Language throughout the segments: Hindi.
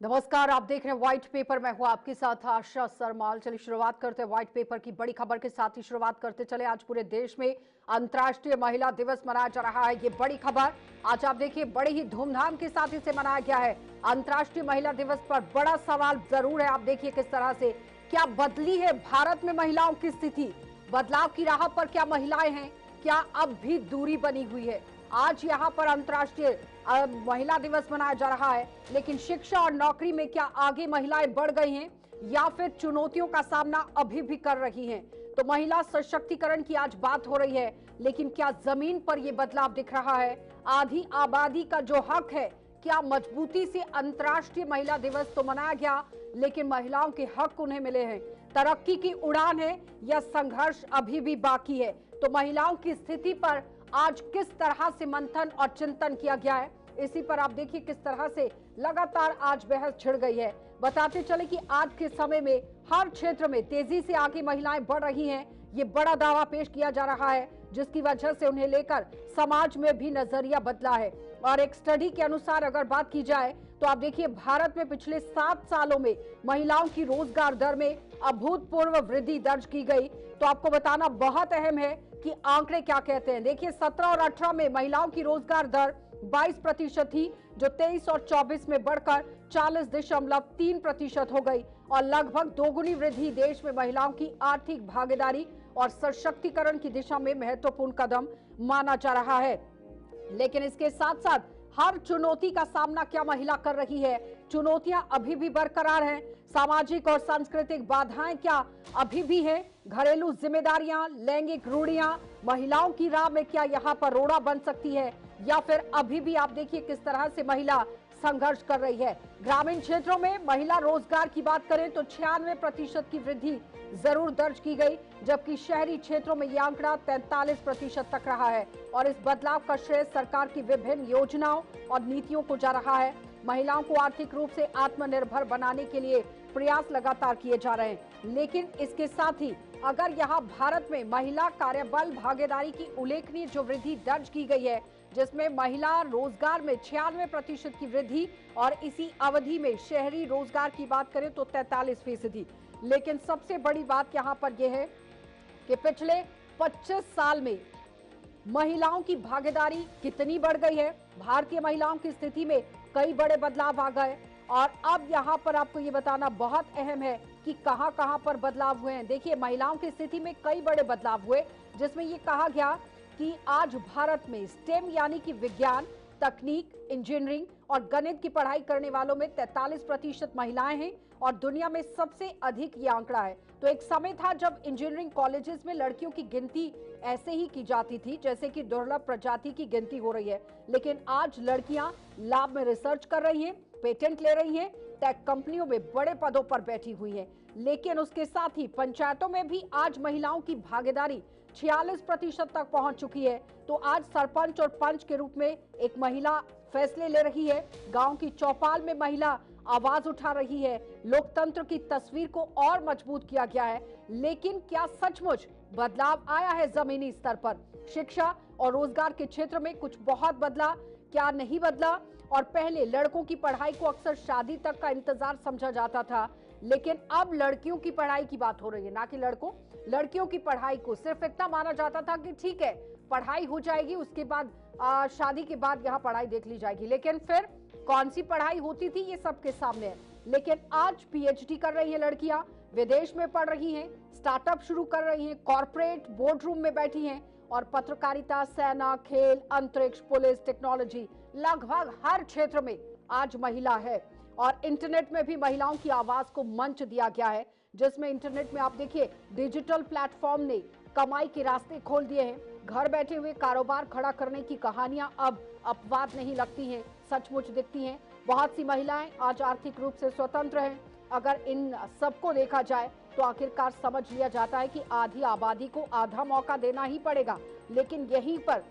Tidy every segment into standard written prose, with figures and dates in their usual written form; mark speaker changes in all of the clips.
Speaker 1: नमस्कार, आप देख रहे हैं व्हाइट पेपर। मैं हूं आपके साथ आशा सरमाल। चलिए शुरुआत करते हैं व्हाइट पेपर की बड़ी खबर के साथ ही शुरुआत करते चले। आज पूरे देश में अंतर्राष्ट्रीय महिला दिवस मनाया जा रहा है। ये बड़ी खबर आज आप देखिए, बड़े ही धूमधाम के साथ इसे मनाया गया है। अंतर्राष्ट्रीय महिला दिवस पर बड़ा सवाल जरूर है। आप देखिए किस तरह से क्या बदली है भारत में महिलाओं की स्थिति। बदलाव की राह पर क्या महिलाएं हैं, क्या अब भी दूरी बनी हुई है। आज यहाँ पर अंतर्राष्ट्रीय महिला दिवस मनाया जा रहा है, लेकिन शिक्षा और नौकरी में क्या आगे महिलाएं बढ़ गई हैं या फिर चुनौतियों का सामना अभी भी कर रही हैं। तो महिला सशक्तिकरण की आज बात हो रही है, लेकिन क्या जमीन पर यह बदलाव दिख रहा है। आधी आबादी का जो हक है, क्या मजबूती से अंतर्राष्ट्रीय महिला दिवस तो मनाया गया, लेकिन महिलाओं के हक उन्हें मिले हैं। तरक्की की उड़ान है या संघर्ष अभी भी बाकी है। तो महिलाओं की स्थिति पर आज किस तरह से मंथन और चिंतन किया गया है, इसी पर आप देखिए किस तरह से लगातार आज बहस छिड़ गई है। बताते चले कि आज के समय में हर क्षेत्र में तेजी से आगे महिलाएं बढ़ रही हैं। ये बड़ा दावा पेश किया जा रहा है, जिसकी वजह से उन्हें लेकर समाज में भी नजरिया बदला है। और एक स्टडी के अनुसार अगर बात की जाए तो आप देखिए, भारत में पिछले 7 सालों में महिलाओं की रोजगार दर में अभूतपूर्व वृद्धि दर्ज की गई। तो आपको बताना बहुत अहम है कि आंकड़े क्या कहते हैं। देखिए, 17 और 18 में महिलाओं की रोजगार दर 22% थी, जो 23 और 24 में बढ़कर 40.3% हो गई और लगभग दोगुनी वृद्धि देश में महिलाओं की आर्थिक भागीदारी और सशक्तिकरण की दिशा में महत्वपूर्ण कदम माना जा रहा है। लेकिन इसके साथ साथ हर चुनौती का सामना क्या महिला कर रही है। चुनौतियां अभी भी बरकरार हैं। सामाजिक और सांस्कृतिक बाधाएं क्या अभी भी हैं। घरेलू जिम्मेदारियां, लैंगिक रूढ़ियां महिलाओं की राह में क्या यहां पर रोड़ा बन सकती है, या फिर अभी भी आप देखिए किस तरह से महिला संघर्ष कर रही है। ग्रामीण क्षेत्रों में महिला रोजगार की बात करें तो 96% की वृद्धि जरूर दर्ज की गई, जबकि शहरी क्षेत्रों में यह आंकड़ा 43% तक रहा है। और इस बदलाव का श्रेय सरकार की विभिन्न योजनाओं और नीतियों को जा रहा है। महिलाओं को आर्थिक रूप से आत्मनिर्भर बनाने के लिए प्रयास लगातार किए जा रहे हैं। लेकिन इसके साथ ही अगर यहाँ भारत में महिला कार्यबल भागीदारी की उल्लेखनीय जो वृद्धि दर्ज की गई है, जिसमें महिला रोजगार में 96% की वृद्धि और इसी अवधि में शहरी रोजगार की बात करें तो 43%। लेकिन सबसे बड़ी बात यहाँ पर यह है कि पिछले 25 साल में महिलाओं की भागीदारी कितनी बढ़ गई है। भारतीय महिलाओं की स्थिति में कई बड़े बदलाव आ गए और अब यहाँ पर आपको ये बताना बहुत अहम है कि कहां कहां पर बदलाव हुए हैं। देखिए, महिलाओं की स्थिति में कई बड़े बदलाव हुए, जिसमें ये कहा गया कि आज भारत में स्टेम यानी कि विज्ञान, तकनीक, इंजीनियरिंग और गणित की पढ़ाई करने वालों में 43% महिलाएं हैं और दुनिया में सबसे अधिक ये आंकड़ा है। तो एक समय था जब इंजीनियरिंग कॉलेजेस में लड़कियों की गिनती ऐसे ही की जाती थी जैसे कि दुर्लभ प्रजाति की गिनती हो रही है, लेकिन आज लड़कियां लैब में रिसर्च कर रही हैं, पेटेंट ले रही हैं, टेक कंपनियों में बड़े पदों पर बैठी हुई हैं। लेकिन उसके साथ ही पंचायतों में भी आज महिलाओं की भागीदारी 46% तक पहुंच चुकी है। तो आज सरपंच और पंच के रूप में एक महिला फैसले ले रही है। गांव की चौपाल में महिला आवाज उठा रही है। लोकतंत्र की तस्वीर को और मजबूत किया गया है। लेकिन क्या सचमुच बदलाव आया है जमीनी स्तर पर? शिक्षा और रोजगार के क्षेत्र में कुछ बहुत बदला, क्या नहीं बदला? और पहले लड़कों की पढ़ाई को अक्सर शादी तक का इंतजार समझा जाता था, लेकिन अब लड़कियों की पढ़ाई की बात हो रही है, ना कि लड़कों। लड़कियों की पढ़ाई को सिर्फ इतना माना जाता था कि ठीक है, पढ़ाई हो जाएगी, उसके बाद शादी के बाद यहाँ पढ़ाई देख ली जाएगी। लेकिन फिर कौन सी पढ़ाई होती थी, ये सबके सामने है। लेकिन आज पीएचडी कर रही है लड़कियां, विदेश में पढ़ रही हैं, स्टार्टअप शुरू कर रही हैं, कॉर्पोरेट बोर्ड रूम में बैठी हैं और पत्रकारिता, सेना, खेल, अंतरिक्ष, पुलिस, टेक्नोलॉजी, लगभग हर क्षेत्र में आज महिला है। और इंटरनेट में भी महिलाओं की आवाज को मंच दिया गया है, जिसमें इंटरनेट में आप देखिए डिजिटल प्लेटफॉर्म ने कमाई के रास्ते खोल दिए हैं। घर बैठे हुए कारोबार खड़ा करने की कहानियां अब अपवाद नहीं लगती हैं, सचमुच दिखती हैं। बहुत सी महिलाएं आज आर्थिक रूप से स्वतंत्र हैं। अगर इन सबको देखा जाए तो आखिरकार समझ लिया जाता है कि आधी आबादी को आधा मौका देना ही पड़ेगा। लेकिन यहीं पर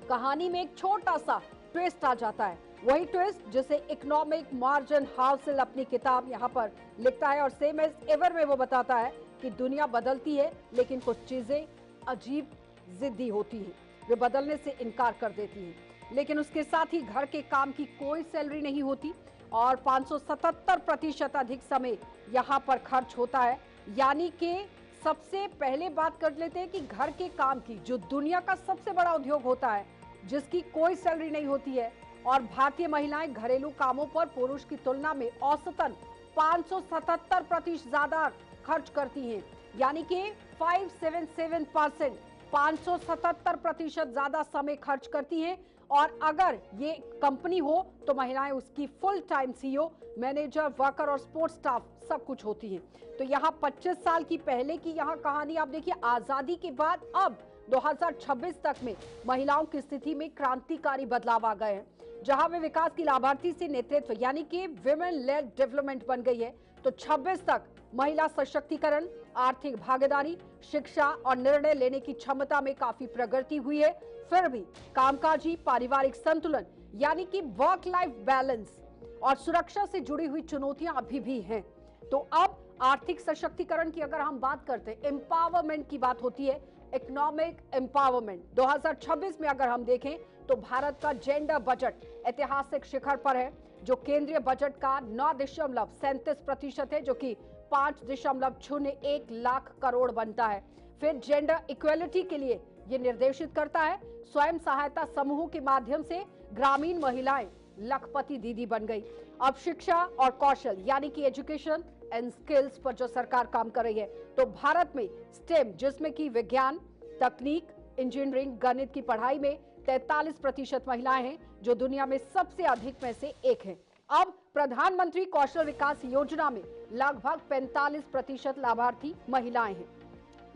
Speaker 1: कहानी में एक छोटा सा ट्विस्ट आ जाता है, वही ट्विस्ट जिसे इकोनॉमिक मार्जिन हाउसिल अपनी किताब यहाँ पर लिखता है और सेम एज एवर में वो बताता है कि दुनिया बदलती है, लेकिन कुछ चीजें अजीब जिद्दी होती हैं, वे बदलने से इनकार कर देती हैं। लेकिन उसके साथ ही घर के काम की कोई सैलरी नहीं होती और 577% अधिक समय यहाँ पर खर्च होता है। यानी कि सबसे पहले बात कर लेते हैं कि घर के काम की, जो दुनिया का सबसे बड़ा उद्योग होता है, जिसकी कोई सैलरी नहीं होती है, और भारतीय महिलाएं घरेलू कामों पर पुरुष की तुलना में औसतन 577% ज्यादा खर्च करती हैं। यानी कि 577%, 577% ज्यादा समय खर्च करती हैं। और अगर ये कंपनी हो तो महिलाएं उसकी full time CEO, manager, worker और सपोर्ट स्टाफ सब कुछ होती हैं। तो यहाँ 25 साल की पहले की यहाँ कहानी आप देखिए, आजादी के बाद अब 2026 तक में महिलाओं की स्थिति में क्रांतिकारी बदलाव आ गए हैं, जहां वे विकास की लाभार्थी से नेतृत्व यानी कि विमेन लेड डेवलपमेंट बन गई है। तो 26 तक महिला सशक्तिकरण, आर्थिक भागीदारी, शिक्षा और निर्णय लेने की क्षमता में काफी प्रगति हुई है। फिर भी कामकाजी पारिवारिक संतुलन यानी कि वर्क लाइफ बैलेंस और सुरक्षा से जुड़ी हुई चुनौतियां अभी भी हैं। तो अब आर्थिक सशक्तिकरण की अगर हम बात करते हैं, एम्पावरमेंट की बात होती है, इकोनॉमिक एम्पावरमेंट। 2026 में अगर हम देखें तो भारत का जेंडर बजट ऐतिहासिक शिखर पर है, जो केंद्रीय बजट का 9.37% है, जो कि 5.01 लाख करोड़ बनता है। फिर जेंडर इक्वेलिटी के लिए ये निर्देशित करता है। स्वयं सहायता समूहों के माध्यम से ग्रामीण महिलाएं लखपति दीदी बन गई। अब शिक्षा और कौशल यानी कि एजुकेशन एंड स्किल्स पर जो सरकार काम कर रही है, तो भारत में स्टेम, जिसमें कि विज्ञान, तकनीक, इंजीनियरिंग, गणित की पढ़ाई में 43% महिलाएं हैं, जो दुनिया में सबसे अधिक में से एक है। अब प्रधानमंत्री कौशल विकास योजना में लगभग 45% लाभार्थी महिलाएं हैं।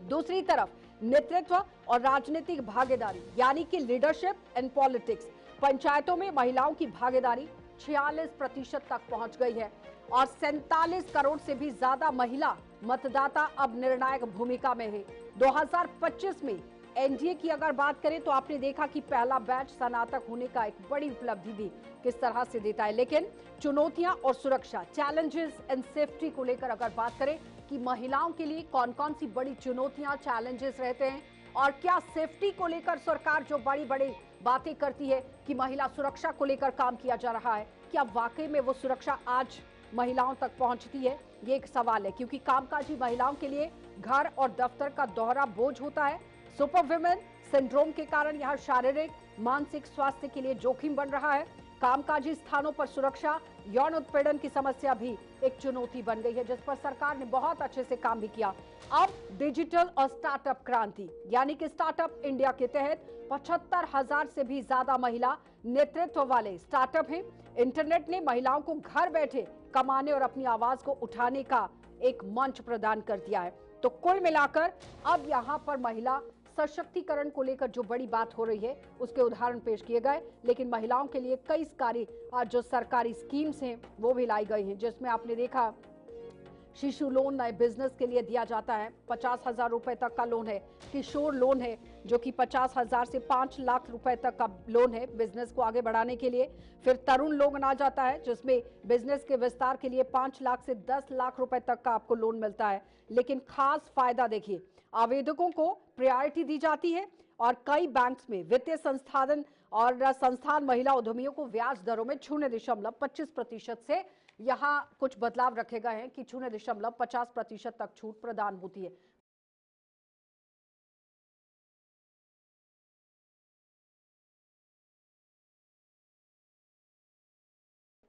Speaker 1: दूसरी तरफ नेतृत्व और राजनीतिक भागीदारी यानी कि लीडरशिप एंड पॉलिटिक्स, पंचायतों में महिलाओं की भागीदारी 46% तक पहुंच गई है और 47 करोड़ से भी ज्यादा महिला मतदाता अब निर्णायक भूमिका में है। 2025 में एनडीए की अगर बात करें तो आपने देखा कि पहला बैच स्नातक होने का एक बड़ी उपलब्धि भी किस तरह से देता है। लेकिन चुनौतियां और सुरक्षा, चैलेंजेस एंड सेफ्टी को लेकर अगर बात करें कि महिलाओं के लिए कौन कौन सी बड़ी चुनौतियां, चैलेंजेस रहते हैं, और क्या सेफ्टी को लेकर सरकार जो बड़ी बड़ी बातें करती है कि महिला सुरक्षा को लेकर काम किया जा रहा है, क्या वाकई में वो सुरक्षा आज महिलाओं तक पहुंचती है, ये एक सवाल है। क्योंकि कामकाजी महिलाओं के लिए घर और दफ्तर का दोहरा बोझ होता है। सुपर वुमेन सिंड्रोम के कारण यह शारीरिक मानसिक स्वास्थ्य के लिए जोखिम बन रहा है। कामकाजी स्थानों पर सुरक्षा, यौन उत्पीड़न की समस्या भी एक चुनौती बन गई है, जिस पर सरकार ने बहुत अच्छे से काम भी किया। अब डिजिटल और स्टार्टअप क्रांति यानी कि स्टार्टअप इंडिया के तहत 75,000 से भी ज्यादा महिला नेतृत्व वाले स्टार्टअप हैं। इंटरनेट ने महिलाओं को घर बैठे कमाने और अपनी आवाज को उठाने का एक मंच प्रदान कर दिया है। तो कुल मिलाकर अब यहाँ पर महिला सशक्तिकरण को लेकर जो बड़ी बात हो रही है, उसके उदाहरण पेश किए गए। लेकिन महिलाओं के लिए कई सारी जो सरकारी स्कीम्स हैं वो भी लाई गई हैं, जिसमें आपने देखा शिशु लोन नए बिजनेस के लिए दिया जाता है, 50,000 रुपए तक का लोन है। किशोर लोन है जो कि 50,000 से 5 लाख रुपए तक का लोन है बिजनेस को आगे बढ़ाने के लिए। फिर तरुण लोन आ जाता है, जिसमें बिजनेस के विस्तार के लिए 5 लाख से 10 लाख रुपए तक का आपको लोन मिलता है। लेकिन खास फायदा देखिए, आवेदकों को प्रायोरिटी दी जाती है और कई बैंक्स में वित्तीय संस्थान महिला उद्यमियों को ब्याज दरों में 0.25% से यहाँ कुछ बदलाव रखे गए हैं कि 0.50% तक छूट प्रदान होती है।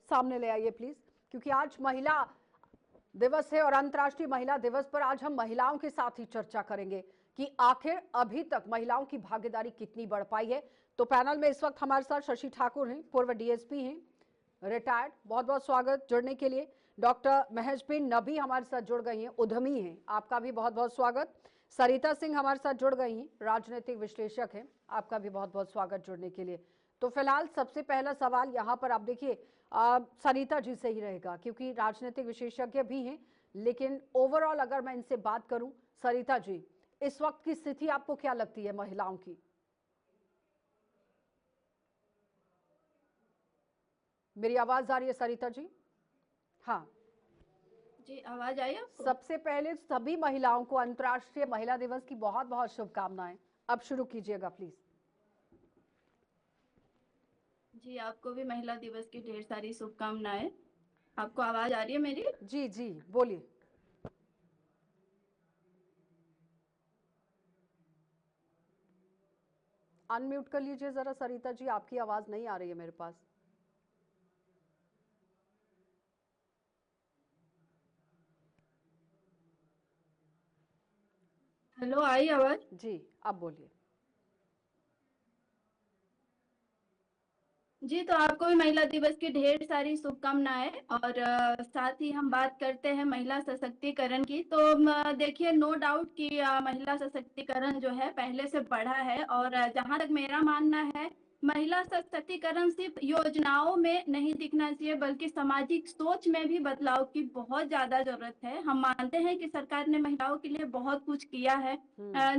Speaker 1: सामने ले आइए प्लीज, क्योंकि आज महिला दिवस है और अंतर्राष्ट्रीय महिला दिवस पर आज हम महिलाओं के साथ ही चर्चा करेंगे कि आखिर अभी तक महिलाओं की भागीदारी कितनी बढ़ पाई है। तो पैनल में इस वक्त हमारे साथ शशि ठाकुर हैं, पूर्व डीएसपी हैं, रिटायर्ड, बहुत बहुत स्वागत जुड़ने के लिए। डॉक्टर महजबिन नबी हमारे साथ जुड़ गई हैं, उद्यमी हैं, आपका भी बहुत बहुत स्वागत। सरिता सिंह हमारे साथ जुड़ गई हैं, राजनीतिक विश्लेषक हैं, आपका भी बहुत बहुत स्वागत जुड़ने के लिए। तो फिलहाल सबसे पहला सवाल यहाँ पर आप देखिए सरिता जी से ही रहेगा, क्योंकि राजनीतिक विशेषज्ञ भी हैं। लेकिन ओवरऑल अगर मैं इनसे बात करूं, सरिता जी, इस वक्त की स्थिति आपको क्या लगती है महिलाओं की? मेरी आवाज आ रही है सरिता जी? हाँ
Speaker 2: जी, आवाज आई आपको?
Speaker 1: सबसे पहले सभी महिलाओं को अंतर्राष्ट्रीय महिला दिवस की बहुत बहुत शुभकामनाएं। अब शुरू कीजिएगा प्लीज।
Speaker 2: जी, आपको भी महिला दिवस की ढेर सारी शुभकामनाएं। आपको आवाज आ रही है मेरी?
Speaker 1: जी जी, बोलिए। अनम्यूट कर लीजिए जरा सरिता जी, आपकी आवाज नहीं आ रही है मेरे पास।
Speaker 2: हेलो, आई आवाज?
Speaker 1: जी, अब बोलिए।
Speaker 2: जी, तो आपको भी महिला दिवस की ढेर सारी शुभकामनाएं। और साथ ही हम बात करते हैं महिला सशक्तिकरण की। तो देखिए, नो डाउट कि महिला सशक्तिकरण जो है पहले से बढ़ा है। और जहां तक मेरा मानना है, महिला सशक्तिकरण सिर्फ योजनाओं में नहीं दिखना चाहिए, बल्कि सामाजिक सोच में भी बदलाव की बहुत ज्यादा जरूरत है। हम मानते हैं कि सरकार ने महिलाओं के लिए बहुत कुछ किया है।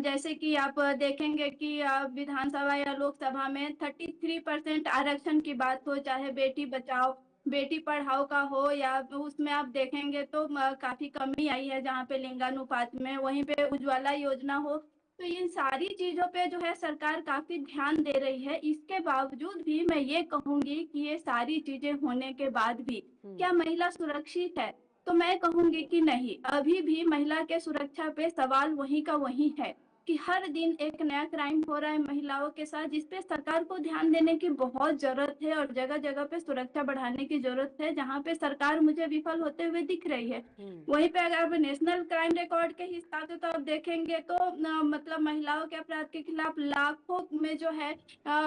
Speaker 2: जैसे कि आप देखेंगे कि विधानसभा या लोकसभा में 33% आरक्षण की बात हो, चाहे बेटी बचाओ बेटी पढ़ाओ का हो, या उसमें आप देखेंगे तो काफी कमी आई है जहाँ पे लिंगानुपात में। वहीं पे उज्ज्वला योजना हो, तो इन सारी चीजों पे जो है सरकार काफी ध्यान दे रही है। इसके बावजूद भी मैं ये कहूंगी कि ये सारी चीजें होने के बाद भी क्या महिला सुरक्षित है? तो मैं कहूंगी कि नहीं, अभी भी महिला के सुरक्षा पे सवाल वही का वही है कि हर दिन एक नया क्राइम हो रहा है महिलाओं के साथ, जिसपे सरकार को ध्यान देने की बहुत जरूरत है और जगह जगह पे सुरक्षा बढ़ाने की जरूरत है, जहाँ पे सरकार मुझे विफल होते हुए दिख रही है। वहीं पे अगर आप नेशनल क्राइम रिकॉर्ड के हिसाब से तो आप देखेंगे तो मतलब महिलाओं के अपराध के खिलाफ लाखों में जो है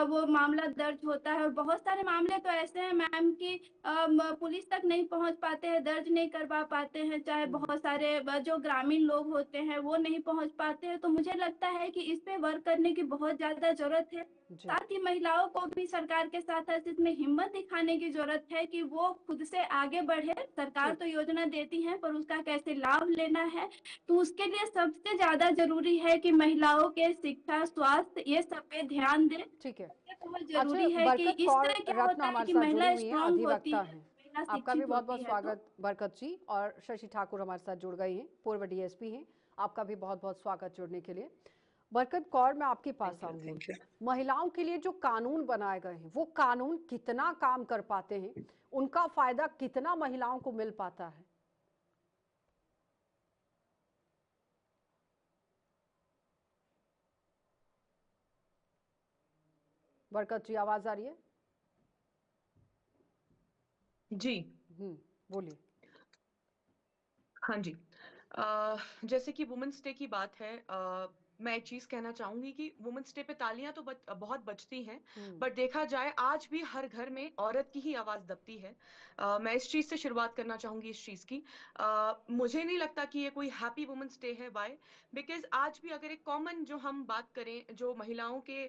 Speaker 2: वो मामला दर्ज होता है। और बहुत सारे मामले तो ऐसे हैं मैम कि पुलिस तक नहीं पहुंच पाते हैं, दर्ज नहीं करवा पाते हैं। चाहे बहुत सारे जो ग्रामीण लोग होते हैं वो नहीं पहुंच पाते हैं। तो मुझे लगता है कि इस पे वर्क करने की बहुत ज्यादा जरूरत है।
Speaker 1: जी
Speaker 2: साथ ही महिलाओं को भी सरकार के साथ साथ इसमें हिम्मत दिखाने की जरूरत है कि वो खुद से आगे बढ़े। सरकार
Speaker 1: ठीक
Speaker 2: तो योजना देती है, पर उसका कैसे लाभ लेना है, तो उसके लिए सबसे ज्यादा जरूरी है कि महिलाओं के शिक्षा, स्वास्थ्य, ये सब पे ध्यान दें।
Speaker 1: ठीक है।
Speaker 2: ये बहुत
Speaker 1: अच्छा,
Speaker 2: जरूरी है कि
Speaker 1: बरकत कौर
Speaker 2: इससे क्या
Speaker 1: रत्न
Speaker 2: होता है
Speaker 1: हमारे
Speaker 2: कि
Speaker 1: साथ जुड़ी
Speaker 2: महिला
Speaker 1: हुई हैं,
Speaker 2: स्ट्रांग होती
Speaker 1: अधिवक्ता
Speaker 2: है,
Speaker 1: हैं।
Speaker 2: महिला
Speaker 1: आपका भी
Speaker 2: शिक्षित
Speaker 1: बहुत बहुत
Speaker 2: होती है। तो
Speaker 1: स्वागत बरकत जी। और शशि ठाकुर हमारे साथ जुड़ गई हैं, पूर्व डीएसपी हैं। आपका भी बहुत बहुत स्वागत जुड़ने के लिए। बरकत कौर, मैं आपके पास आऊंगी।
Speaker 3: Thank you.
Speaker 1: महिलाओं के लिए जो कानून बनाए गए हैं वो कानून कितना काम कर पाते हैं, उनका फायदा कितना महिलाओं को मिल पाता है? बरकत जी, आवाज आ रही है?
Speaker 3: जी।
Speaker 1: बोलिए।
Speaker 3: हाँ जी। जैसे कि वुमेन्स डे की बात है, मैं एक चीज कहना चाहूंगी कि वुमेन्स डे पे तालियां तो बहुत बजती हैं, बट देखा जाए आज भी हर घर में औरत की ही आवाज दबती है। मैं इस चीज से शुरुआत करना चाहूंगी इस चीज की। मुझे नहीं लगता कि ये कोई हैप्पी वुमेन्स डे है। वाई? बिकॉज आज भी अगर एक कॉमन जो हम बात करें, जो महिलाओं के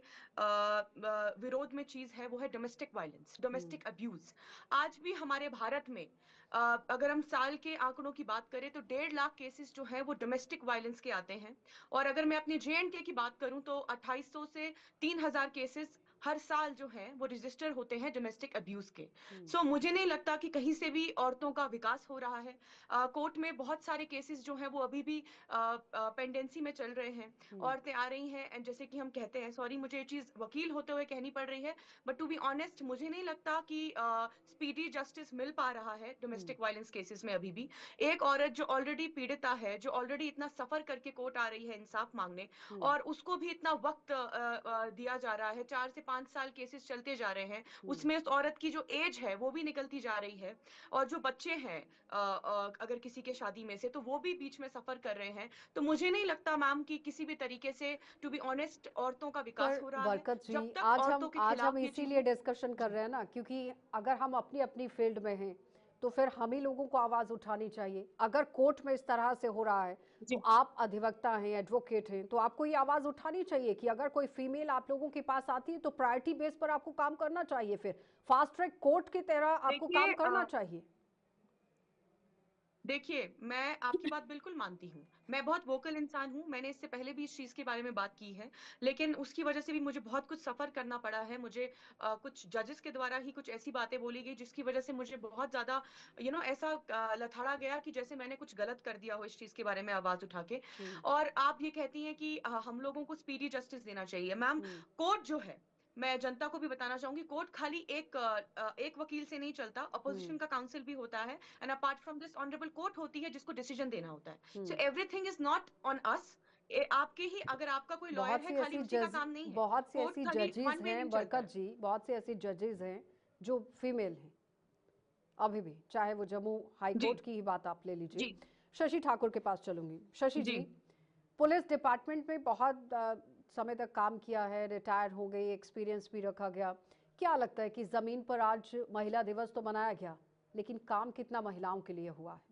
Speaker 3: विरोध में चीज है, वो है डोमेस्टिक वायलेंस, डोमेस्टिक अब्यूज। आज भी हमारे भारत में अगर हम साल के आंकड़ों की बात करें तो 1.5 लाख केसेस जो है वो डोमेस्टिक वायलेंस के आते हैं। और अगर मैं अपनी JNK की बात करूं तो 2800 से 3000 केसेस हर साल जो है वो रजिस्टर होते हैं डोमेस्टिक अब्यूज के। सो मुझे नहीं लगता कि कहीं से भी औरतों का विकास हो रहा है। कोर्ट में बहुत सारे केसेस जो हैं वो अभी भी पेंडेंसी में चल रहे हैं। औरतें आ रही हैं, एंड जैसे कि हम कहते हैं, सॉरी मुझे ये चीज वकील होते हुए कहनी पड़ रही है, बट टू बी ऑनेस्ट मुझे नहीं लगता कि स्पीडी जस्टिस मिल पा रहा है डोमेस्टिक वायलेंस केसेस में अभी भी। एक औरत जो ऑलरेडी पीड़िता है, जो ऑलरेडी इतना सफर करके कोर्ट आ रही है इंसाफ मांगने, और उसको भी इतना वक्त दिया जा रहा है, 4 से 5 साल केसेस चलते जा रहे हैं, उसमें उस औरत की जो एज है वो भी निकलती जा रही है, और जो बच्चे हैं अगर किसी के शादी में से, तो वो भी बीच में सफर कर रहे हैं। तो मुझे नहीं लगता मैम कि किसी भी तरीके से, टू बी ऑनेस्ट, औरतों का विकास
Speaker 1: पर
Speaker 3: हो रहा है।
Speaker 1: बरकत जी,
Speaker 3: जब तक औरतों के
Speaker 1: आज हम
Speaker 3: खिलाफ ये
Speaker 1: इसीलिए
Speaker 3: चीजें।
Speaker 1: डिस्कशन कर
Speaker 3: जी
Speaker 1: रहे हैं ना, क्योंकि अगर हम अपनी अपनी फील्ड में हैं तो फिर हम ही लोगों को आवाज उठानी चाहिए। अगर कोर्ट में इस तरह से हो रहा है तो
Speaker 3: जी
Speaker 1: आप अधिवक्ता हैं, एडवोकेट हैं, तो आपको ये आवाज उठानी चाहिए कि अगर कोई फीमेल आप लोगों के पास आती है तो प्रायोरिटी बेस पर आपको काम करना चाहिए, फिर फास्ट ट्रैक कोर्ट की तरह आपको काम
Speaker 3: देखिए,
Speaker 1: करना चाहिए।
Speaker 3: देखिए मैं आपकी बात बिल्कुल मानती हूँ। मैं बहुत वोकल इंसान हूँ, मैंने इससे पहले भी इस चीज के बारे में बात की है, लेकिन उसकी वजह से भी मुझे बहुत कुछ सफर करना पड़ा है। मुझे कुछ जजेस के द्वारा ही कुछ ऐसी बातें बोली गई जिसकी वजह से मुझे बहुत ज्यादा ऐसा लथाड़ा गया कि जैसे मैंने कुछ गलत कर दिया हो इस चीज के बारे में आवाज उठा के। और आप ये कहती हैं कि हम लोगों को स्पीडी जस्टिस देना चाहिए। मैम, कोर्ट जो है, मैं जनता को भी बताना चाहूंगी, कोर्ट खाली एक वकील से नहीं चलता, अपोजिशन का काउंसिल भी होता है, and apart from this honourable court होती है जिसको डिसीजन देना होता है। So everything is not on us. आपके ही, अगर आपका कोई लॉयर है, खाली उसी का काम नहीं है।
Speaker 1: बहुत सी
Speaker 3: कोर्ट
Speaker 1: ऐसी
Speaker 3: खाली
Speaker 1: जजेस
Speaker 3: वन वे
Speaker 1: हैं
Speaker 3: नहीं चलता
Speaker 1: बरकत
Speaker 3: है।
Speaker 1: जी, बहुत से ऐसी जजेस हैं जो फीमेल हैं अभी भी, चाहे वो जम्मू हाई
Speaker 3: जी
Speaker 1: कोर्ट की ही बात आप ले लीजिए।
Speaker 3: जी
Speaker 1: शशि ठाकुर के पास चलूंगी। शशि
Speaker 3: जी।
Speaker 1: जी, पुलिस डिपार्टमेंट में बहुत समय तक काम किया है, रिटायर हो गई, एक्सपीरियंस भी रखा गया। क्या लगता है कि जमीन पर आज महिला दिवस तो मनाया गया, लेकिन काम कितना महिलाओं के लिए हुआ है?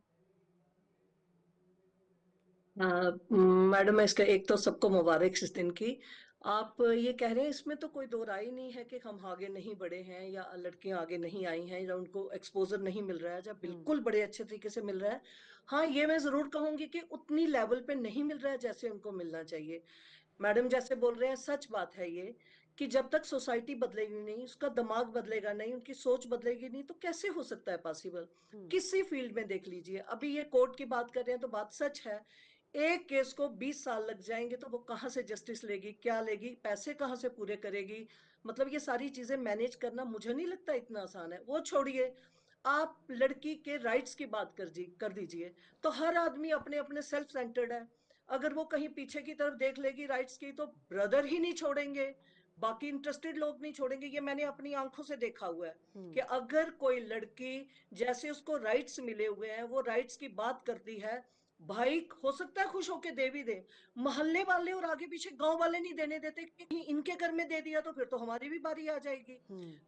Speaker 4: मैडम, इसका एक तो सबको मुबारक इस दिन की। आप ये कह रहे हैं, इसमें तो कोई दो राय नहीं है कि हम आगे नहीं बढ़े हैं या लड़कियां आगे नहीं आई हैं या उनको एक्सपोजर नहीं मिल रहा है, जब बिल्कुल बड़े अच्छे तरीके से मिल रहा है। हाँ, ये मैं जरूर कहूंगी कि उतनी लेवल पे नहीं मिल रहा है जैसे उनको मिलना चाहिए। मैडम जैसे बोल रहे हैं, सच बात है ये, कि जब तक सोसाइटी बदलेगी नहीं, उसका दिमाग बदलेगा नहीं, उनकी सोच बदलेगी नहीं, तो कैसे हो सकता है पॉसिबल? किसी फील्ड में देख लीजिए, अभी ये कोर्ट की बात कर रहे हैं तो बात सच है। एक केस को 20 साल लग जाएंगे तो वो कहाँ से जस्टिस लेगी, क्या लेगी, पैसे कहाँ से पूरे करेगी? मतलब ये सारी चीजें मैनेज करना मुझे नहीं लगता इतना आसान है। वो छोड़िए, आप लड़की के राइट्स की बात कर दीजिए, तो हर आदमी अपने अपने सेल्फ सेंटर्ड है। अगर वो कहीं पीछे की तरफ देख लेगी राइट्स की, तो ब्रदर ही नहीं छोड़ेंगे, बाकी इंटरेस्टेड लोग नहीं छोड़ेंगे। ये मैंने अपनी आंखों से देखा हुआ है कि अगर कोई लड़की, जैसे उसको राइट्स मिले हुए हैं, वो राइट्स की बात करती है, भाई हो सकता है खुश होके दे भी दे, मोहल्ले वाले और आगे पीछे गांव वाले नहीं देने देते कि इनके घर में दे दिया तो फिर तो हमारी भी बारी आ जाएगी।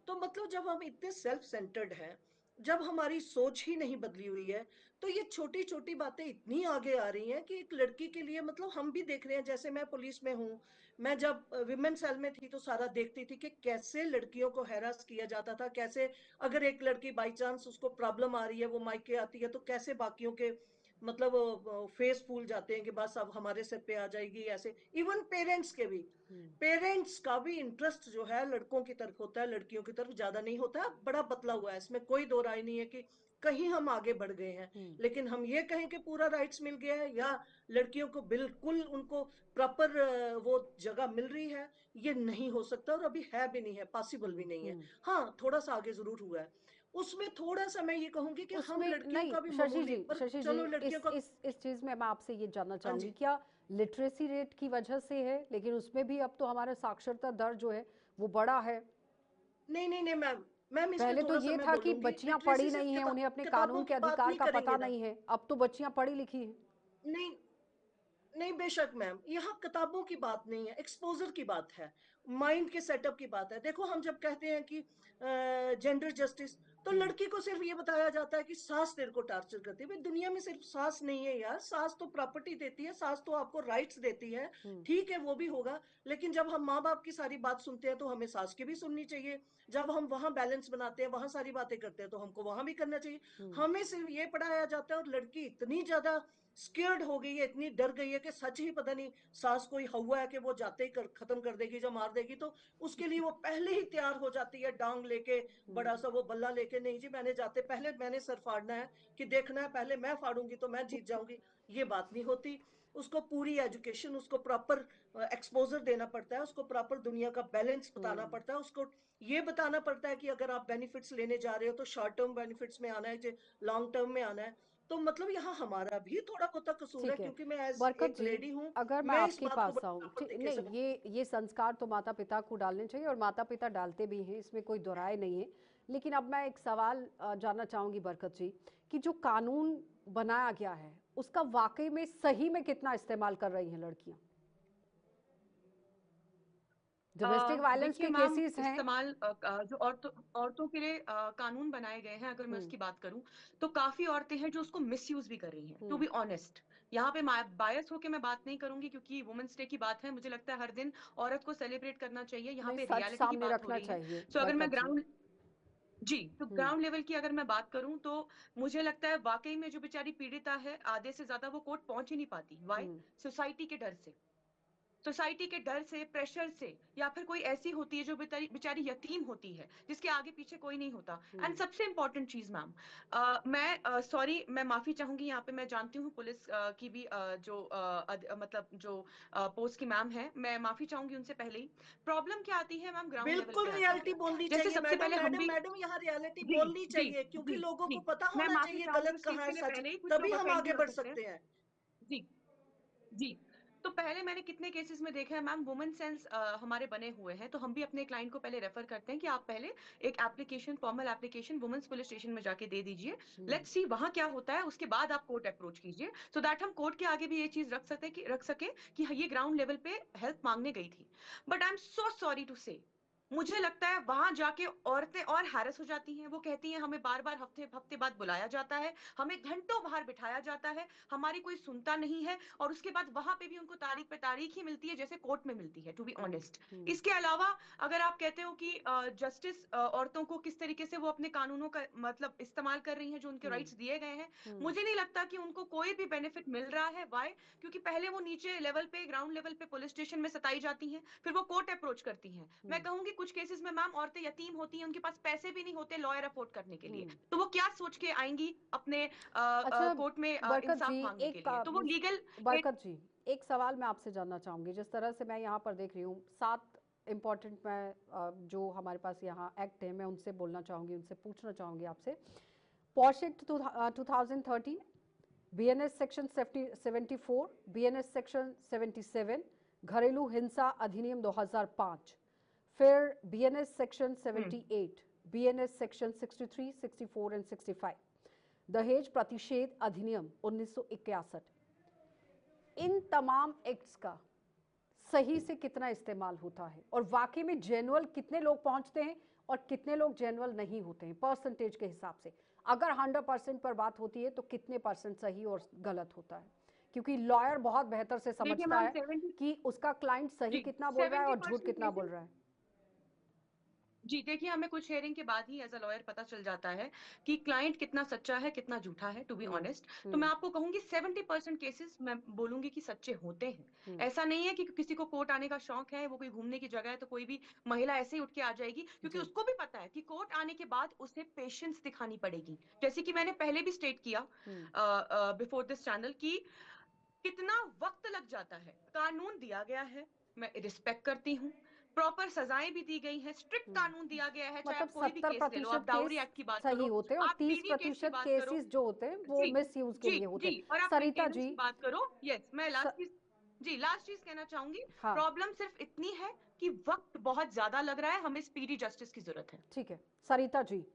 Speaker 4: तो मतलब जब हम इतने सेल्फ सेंटर्ड हैं, जब हमारी सोच ही नहीं बदली हुई है, तो ये छोटी छोटी बातें इतनी आगे आ रही हैं कि एक लड़की के लिए, मतलब हम भी देख रहे हैं। जैसे मैं पुलिस में हूँ, मैं जब विमेन सेल में थी तो सारा देखती थी कि कैसे लड़कियों को हैरास किया जाता था, कैसे अगर एक लड़की बाई चांस उसको प्रॉब्लम आ रही है, वो मायके आती है, तो कैसे बाकियों के मतलब फेस फूल जाते हैं कि बस अब हमारे सिर पे आ जाएगी। ऐसे इवन पेरेंट्स के भी, पेरेंट्स का भी इंटरेस्ट जो है लड़कों की तरफ होता है, लड़कियों की तरफ ज्यादा नहीं होता है, बड़ा पतला हुआ है। इसमें कोई दो राय नहीं है कि कहीं हम आगे बढ़ गए हैं, लेकिन हम ये कहें कि पूरा राइट्स मिल गया है या लड़कियों को बिल्कुल उनको प्रॉपर वो जगह मिल रही है, ये नहीं हो सकता, और अभी है भी नहीं है, पॉसिबल भी नहीं है। हाँ, थोड़ा सा आगे जरूर हुआ है। उसमें थोड़ा सा मैं ये कहूंगी कि हम
Speaker 1: उसमें
Speaker 4: लड़कियों
Speaker 1: नहीं,
Speaker 4: का भी
Speaker 1: शशि
Speaker 4: मामूली,
Speaker 1: जी,
Speaker 4: पर
Speaker 1: शशि जी,
Speaker 4: चलो लड़कियों का।
Speaker 1: इस चीज में मैं आपसे ये जानना
Speaker 4: हाँ
Speaker 1: चाहूंगी,
Speaker 4: जी।
Speaker 1: क्या लिटरेसी रेट की वजह से है? लेकिन उसमें भी अब तो हमारा साक्षरता दर जो है वो बड़ा है।
Speaker 4: नहीं नहीं नहीं मैम, मैम इसमें
Speaker 1: पहले तो
Speaker 4: थोड़ा सा
Speaker 1: ये
Speaker 4: मैं
Speaker 1: था कि
Speaker 4: बोलूंगी,
Speaker 1: बच्चियां
Speaker 4: लिटरेसी
Speaker 1: पढ़ी
Speaker 4: सिर्फ
Speaker 1: नहीं है, उन्हें अपने कानून
Speaker 4: किताबों
Speaker 1: के
Speaker 4: की बात
Speaker 1: अधिकार
Speaker 4: नहीं
Speaker 1: का पता
Speaker 4: करेंगे ना।
Speaker 1: नहीं है। अब तो बच्चियां पढ़ी लिखी हैं।
Speaker 4: नहीं नहीं, बेशक मैम, यहाँ किताबों की बात नहीं है, एक्सपोजर की बात है, माइंड के सेटअप की बात है। देखो, हम जब कहते हैं कि जेंडर जस्टिस, तो लड़की को सिर्फ ये बताया जाता है कि सास तेरे को टार्चर करती है। भाई दुनिया में सिर्फ सास नहीं है यार, सास तो प्रॉपर्टी देती है, सास तो आपको राइट्स देती है। ठीक है, वो भी होगा, लेकिन जब हम माँ बाप की सारी बात सुनते हैं तो हमें सास की भी सुननी चाहिए। जब हम वहां बैलेंस बनाते हैं, वहां सारी बातें करते हैं, तो हमको वहां भी करना चाहिए। हमें सिर्फ ये पढ़ाया जाता है, और लड़की इतनी ज्यादा स्केर्ड हो गई है, इतनी डर गई है कि सच ही पता नहीं सास कोई हवा है कि वो जाते ही खत्म कर देगी, जब मार देगी तो उसके लिए वो पहले ही तैयार हो जाती है, डांग लेके, बड़ा सा वो बल्ला लेके, नहीं जी मैंने जाते पहले मैंने सर फाड़ना है, कि देखना है पहले मैं फाड़ूंगी तो मैं जीत जाऊंगी। ये बात नहीं होती। उसको पूरी एजुकेशन, उसको प्रॉपर एक्सपोजर देना पड़ता है, उसको प्रॉपर दुनिया का बैलेंस बताना पड़ता है, उसको ये बताना पड़ता है कि अगर आप बेनिफिट्स लेने जा रहे हो तो शॉर्ट टर्म बेनिफिट्स में आना है, लॉन्ग टर्म में आना है। तो मतलब यहाँ हमारा भी थोड़ा बहुत कसूर है,
Speaker 1: ठीक है
Speaker 4: क्योंकि मैं एज
Speaker 1: बरकत
Speaker 4: एक
Speaker 1: जी,
Speaker 4: लेडी हूँ,
Speaker 1: अगर मैं
Speaker 4: मैं इस
Speaker 1: आपके
Speaker 4: बात को
Speaker 1: पास
Speaker 4: बड़े
Speaker 1: आऊं,
Speaker 4: प्रॉपर तरीके से।
Speaker 1: नहीं, ये संस्कार तो माता पिता को डालने चाहिए और माता पिता डालते भी हैं, इसमें कोई दोहराए नहीं है। लेकिन अब मैं एक सवाल जानना चाहूंगी बरकत जी, कि जो कानून बनाया गया है उसका वाकई में सही में कितना इस्तेमाल कर रही हैं लड़कियां? डोमेस्टिक वायलेंस
Speaker 3: देखिए
Speaker 1: के
Speaker 3: मैम,
Speaker 1: केसेस हैं।
Speaker 3: इस्तेमाल जो औरतों के लिए कानून बनाए गए हैं, अगर मैं उसकी बात करूं, तो काफी औरतें हैं जो उसको मिसयूज भी कर रही हैं, टू बी ऑनेस्ट। यहाँ पे बायस होके मैं बात नहीं करूंगी, क्योंकि वुमेन्स डे की बात है, मुझे लगता है हर दिन औरत को सेलिब्रेट करना चाहिए, यहाँ
Speaker 1: नहीं,
Speaker 3: पे
Speaker 1: सच
Speaker 3: रियलिटी की
Speaker 1: सामने
Speaker 3: बात हो
Speaker 1: रखना
Speaker 3: रही है।
Speaker 1: चाहिए
Speaker 3: सो अगर मैं
Speaker 1: बरकत जी।
Speaker 3: ग्राउंड जी, तो ग्राउंड लेवल की अगर मैं बात करूं, तो मुझे लगता है वाकई में जो बेचारी पीड़िता है, आधे से ज्यादा वो कोर्ट पहुंच ही नहीं पाती। वाई? सोसाइटी के डर से। सोसाइटी के डर से, प्रेशर से, या फिर कोई ऐसी होती है जो बेचारी यतीम होती है जिसके आगे पीछे कोई नहीं होता। एंड सबसे इंपॉर्टेंट चीज मैम, मैं सॉरी, मैं माफी चाहूंगी यहाँ पे, मैं जानती हूँ पुलिस की भी मतलब जो पोस्ट की मैम है, मैं माफी चाहूंगी उनसे पहले ही। प्रॉब्लम क्या आती है मैम, ग्राउंड लेवल
Speaker 4: बिल्कुल
Speaker 3: पे आती
Speaker 4: रियलिटी
Speaker 3: है।
Speaker 4: बोलनी
Speaker 3: जैसे
Speaker 4: चाहिए
Speaker 3: सबसे
Speaker 4: मैडम,
Speaker 3: पहले हम
Speaker 4: मैडम
Speaker 3: भी,
Speaker 4: मैडम यहाँ रियलिटी
Speaker 3: जी
Speaker 4: बोलनी
Speaker 3: जी
Speaker 4: चाहिए, क्योंकि
Speaker 3: जी
Speaker 4: लोगों
Speaker 3: जी,
Speaker 4: को पता
Speaker 3: मैं
Speaker 4: होना
Speaker 3: माफी
Speaker 4: चाहिए
Speaker 3: चाहूंगी
Speaker 4: गलत
Speaker 3: उस चीज
Speaker 4: कहाँ
Speaker 3: के
Speaker 4: है
Speaker 3: लिए,
Speaker 4: सच,
Speaker 3: पहले ही कुछ
Speaker 4: तभी
Speaker 3: लोग
Speaker 4: हम
Speaker 3: ऑफेंड भी
Speaker 4: आगे
Speaker 3: हो
Speaker 4: बढ़
Speaker 3: सकते हैं।
Speaker 4: सकते हैं।
Speaker 3: जी जी। तो पहले मैंने कितने केसेस में देखा है मैम, वुमेन सेल्स हमारे बने हुए हैं, तो हम भी अपने क्लाइंट को पहले रेफर करते हैं कि आप पहले एक application, formal application women's police station में जाके दे दीजिए, लेट्स सी वहां क्या होता है, उसके बाद आप कोर्ट अप्रोच कीजिए, सो दैट हम कोर्ट के आगे भी ये चीज रख सके कि ये ग्राउंड लेवल पे हेल्प मांगने गई थी। But I am so sorry to say, मुझे लगता है वहां जाके औरतें और हैरस हो जाती हैं। वो कहती हैं हमें बार बार हफ्ते हफ्ते बाद बुलाया जाता है, हमें घंटों बाहर बिठाया जाता है, हमारी कोई सुनता नहीं है, और उसके बाद वहां पे भी उनको तारीख पे तारीख ही मिलती है जैसे कोर्ट में मिलती है, टू बी ऑनेस्ट। इसके अलावा अगर आप कहते हो कि जस्टिस औरतों को किस तरीके से वो अपने कानूनों का मतलब इस्तेमाल कर रही हैं, जो उनके राइट्स दिए गए हैं, मुझे नहीं लगता कि उनको कोई भी बेनिफिट मिल रहा है। वाई? क्योंकि पहले वो नीचे लेवल पे, ग्राउंड लेवल पे पुलिस स्टेशन में सताई जाती हैं, फिर वो कोर्ट अप्रोच करती हैं। मैं कहूंगी कुछ केसेस में मैम औरतें यतीम होती हैं, उनके पास पैसे भी नहीं होते लॉयर अफोर्ड करने के लिए, तो वो क्या सोच के आएंगी अपने
Speaker 1: अच्छा
Speaker 3: कोर्ट में
Speaker 1: बरकत जी,
Speaker 3: इंसाफ मांगने के
Speaker 1: एक
Speaker 3: लिए, तो वो लीगल एड।
Speaker 1: बरकत जी, एक सवाल मैं आपसे जानना चाहूंगी। जिस तरह से मैं यहाँ पर देख रही हूँ 7 इम्पॉर्टेंट, मैं जो हमारे पास यहाँ एक्ट है मैं उनसे बोलना चाहूंगी, उनसे पूछना चाहूंगी आपसे। Posh act 2013, BNS section 74, BNS section 77, घरेलू हिंसा अधिनियम 2005, फिर BNS section 78, BNS section 63, 64 and 65, दहेज प्रतिषेध अधिनियम 1961। इन तमाम एक्ट्स का सही से कितना इस्तेमाल होता है, और वाकई में जेन्युअल कितने लोग पहुंचते हैं और कितने लोग जेन्युअल नहीं होते हैं परसेंटेज के हिसाब से? अगर 100% पर बात होती है तो कितने परसेंट सही और गलत होता है? क्योंकि लॉयर बहुत बेहतर से
Speaker 3: देखिए
Speaker 1: समझता
Speaker 3: मैम
Speaker 1: है
Speaker 3: 70,
Speaker 1: कि उसका क्लाइंट सही
Speaker 3: जी
Speaker 1: कितना बोल रहा है और झूठ
Speaker 3: 70%
Speaker 1: कितना बोल
Speaker 3: केसेस,
Speaker 1: रहा है।
Speaker 3: जी देखिए, हमें कुछ हेयरिंग के बाद ही एज अ लॉयर पता चल जाता है कि क्लाइंट कितना सच्चा है कितना झूठा है, टू बी ऑनेस्ट। तो मैं आपको कहूंगी 70% केसेस मैं बोलूंगी कि सच्चे होते हैं। ऐसा नहीं है कि किसी को कोर्ट आने का शौक है, वो कोई घूमने की जगह है तो कोई भी महिला ऐसे ही उठ के आ जाएगी, क्योंकि उसको भी पता है कि कोर्ट आने के बाद उसे पेशेंस दिखानी पड़ेगी। जैसे कि मैंने पहले भी स्टेट किया बिफोर दिस चैनल की कितना वक्त लग जाता है। कानून दिया गया है, मैं रिस्पेक्ट करती हूँ, प्रॉपर सजाएं भी दी गई हैं, स्ट्रिक्ट कानून दिया गया है, चाहे
Speaker 1: मतलब
Speaker 3: आप कोई भी केस ले लो, आप
Speaker 1: 70%
Speaker 3: डाउरी
Speaker 1: केस
Speaker 3: एक्ट की बात
Speaker 1: सही
Speaker 3: करो,
Speaker 1: होते हैं और
Speaker 3: आप पीडी केस की
Speaker 1: 30%
Speaker 3: बात करो।
Speaker 1: केसेस जो होते हैं वो
Speaker 3: जी
Speaker 1: मिस यूज के
Speaker 3: जी
Speaker 1: लिए होते
Speaker 3: जी,
Speaker 1: हैं।
Speaker 3: और आप
Speaker 1: सरिता
Speaker 3: मेंटेनेंस
Speaker 1: जी,
Speaker 3: की बात करो। यस, मैं
Speaker 1: स,
Speaker 3: लास्ट चीज, जी लास्ट चीज कहना चाहूंगी,
Speaker 1: हाँ
Speaker 3: प्रॉब्लम सिर्फ इतनी है कि वक्त बहुत ज्यादा लग रहा है, हमें स्पीडी जस्टिस की जरूरत है।
Speaker 1: ठीक है सरिता जी,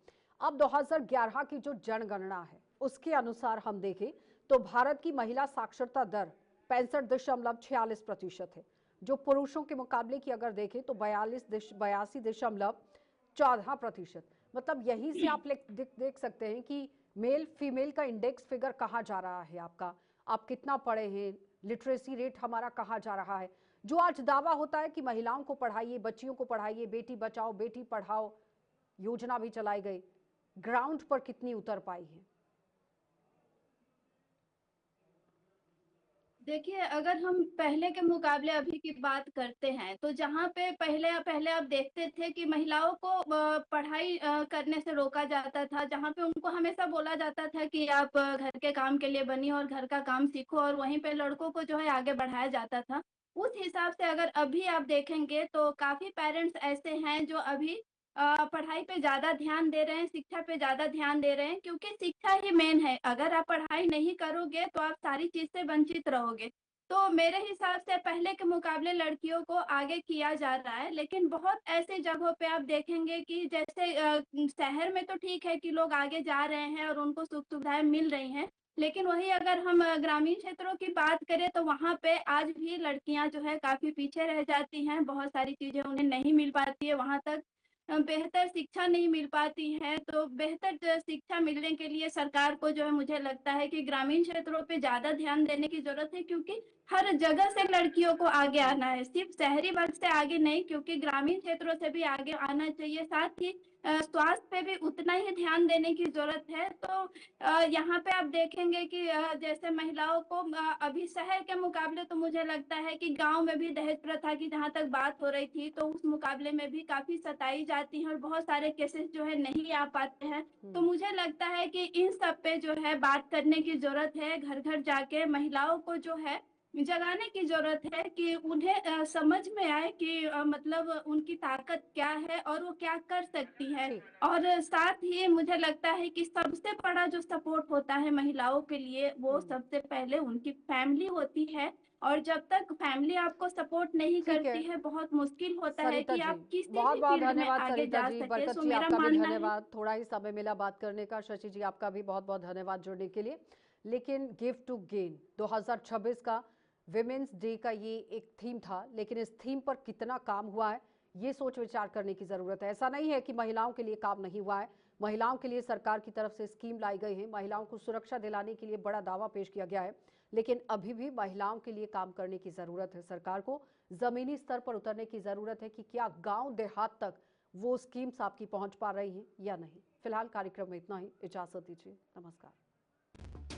Speaker 1: अब 2011 की जो जनगणना है उसके अनुसार हम देखें तो भारत की महिला साक्षरता दर 65.46% है, जो पुरुषों के मुकाबले की अगर देखें तो 82.14%। मतलब यहीं से आप देख सकते हैं कि मेल फीमेल का इंडेक्स फिगर कहाँ जा रहा है आपका, आप कितना पढ़े हैं, लिटरेसी रेट हमारा कहाँ जा रहा है। जो आज दावा होता है कि महिलाओं को पढ़ाइए, बच्चियों को पढ़ाइए, बेटी बचाओ बेटी पढ़ाओ योजना भी चलाई गई, ग्राउंड पर कितनी उतर पाई है?
Speaker 2: देखिए, अगर हम पहले के मुकाबले अभी की बात करते हैं तो जहाँ पे पहले पहले आप देखते थे कि महिलाओं को पढ़ाई करने से रोका जाता था, जहाँ पे उनको हमेशा बोला जाता था कि आप घर के काम के लिए बनी और घर का काम सीखो, और वहीं पे लड़कों को जो है आगे बढ़ाया जाता था। उस हिसाब से अगर अभी आप देखेंगे तो काफी पेरेंट्स ऐसे हैं जो अभी पढ़ाई पे ज्यादा ध्यान दे रहे हैं, शिक्षा पे ज्यादा ध्यान दे रहे हैं, क्योंकि शिक्षा ही मेन है। अगर आप पढ़ाई नहीं करोगे तो आप सारी चीज से वंचित रहोगे। तो मेरे हिसाब से पहले के मुकाबले लड़कियों को आगे किया जा रहा है, लेकिन बहुत ऐसे जगहों पे आप देखेंगे कि जैसे शहर में तो ठीक है कि लोग आगे जा रहे हैं और उनको सुख सुविधाएं मिल रही हैं, लेकिन वही अगर हम ग्रामीण क्षेत्रों की बात करें तो वहाँ पे आज भी लड़कियां जो है काफी पीछे रह जाती हैं। बहुत सारी चीजें उन्हें नहीं मिल पाती है, वहां तक बेहतर शिक्षा नहीं मिल पाती है। तो बेहतर शिक्षा मिलने के लिए सरकार को जो है मुझे लगता है कि ग्रामीण क्षेत्रों पे ज्यादा ध्यान देने की जरूरत है, क्योंकि हर जगह से लड़कियों को आगे आना है, सिर्फ शहरी वर्ग से आगे नहीं, क्योंकि ग्रामीण क्षेत्रों से भी आगे आना चाहिए। साथ ही स्वास्थ्य पे भी उतना ही ध्यान देने की जरूरत है। तो यहाँ पे आप देखेंगे कि जैसे महिलाओं को अभी शहर के मुकाबले तो मुझे लगता है कि गांव में भी दहेज प्रथा की जहाँ तक बात हो रही थी, तो उस मुकाबले में भी काफी सताई जाती है और बहुत सारे केसेस जो है नहीं आ पाते हैं। तो मुझे लगता है कि इन सब पे जो है बात करने की जरूरत है, घर घर जाके महिलाओं को जो है जगाने की जरूरत है कि उन्हें समझ में आए कि मतलब उनकी ताकत क्या है और वो क्या कर सकती है।
Speaker 1: ठीक।
Speaker 2: और साथ ही मुझे लगता है कि सबसे बड़ा जो सपोर्ट होता है महिलाओं के लिए वो सबसे पहले उनकी फैमिली होती है। और जब तक फैमिली आपको सपोर्ट नहीं
Speaker 1: ठीक है
Speaker 2: करती है, बहुत मुश्किल होता है
Speaker 1: सरिता
Speaker 2: कि
Speaker 1: जी,
Speaker 2: आप किसी
Speaker 1: बहुत
Speaker 2: भी
Speaker 1: बहुत
Speaker 2: फील्ड में
Speaker 1: धन्यवाद
Speaker 2: आगे
Speaker 1: सरिता
Speaker 2: जा
Speaker 1: जी।
Speaker 2: सके।
Speaker 1: बरकत
Speaker 2: सो
Speaker 1: जी
Speaker 2: मेरा
Speaker 1: आपका भी
Speaker 2: मानना है।
Speaker 1: धन्यवाद, थोड़ा ही समय मिला बात करने का। शशि जी आपका भी बहुत बहुत धन्यवाद जुड़ने के लिए। लेकिन गिव टू गेन 2026 का विमेंस डे का ये एक थीम था, लेकिन इस थीम पर कितना काम हुआ है ये सोच विचार करने की जरूरत है। ऐसा नहीं है कि महिलाओं के लिए काम नहीं हुआ है, महिलाओं के लिए सरकार की तरफ से स्कीम लाई गई है, महिलाओं को सुरक्षा दिलाने के लिए बड़ा दावा पेश किया गया है, लेकिन अभी भी महिलाओं के लिए काम करने की जरूरत है। सरकार को जमीनी स्तर पर उतरने की जरूरत है कि क्या गांव देहात तक वो स्कीम्स आपकी पहुंच पा रही हैं या नहीं। फिलहाल कार्यक्रम में इतना ही, इजाजत दीजिए, नमस्कार।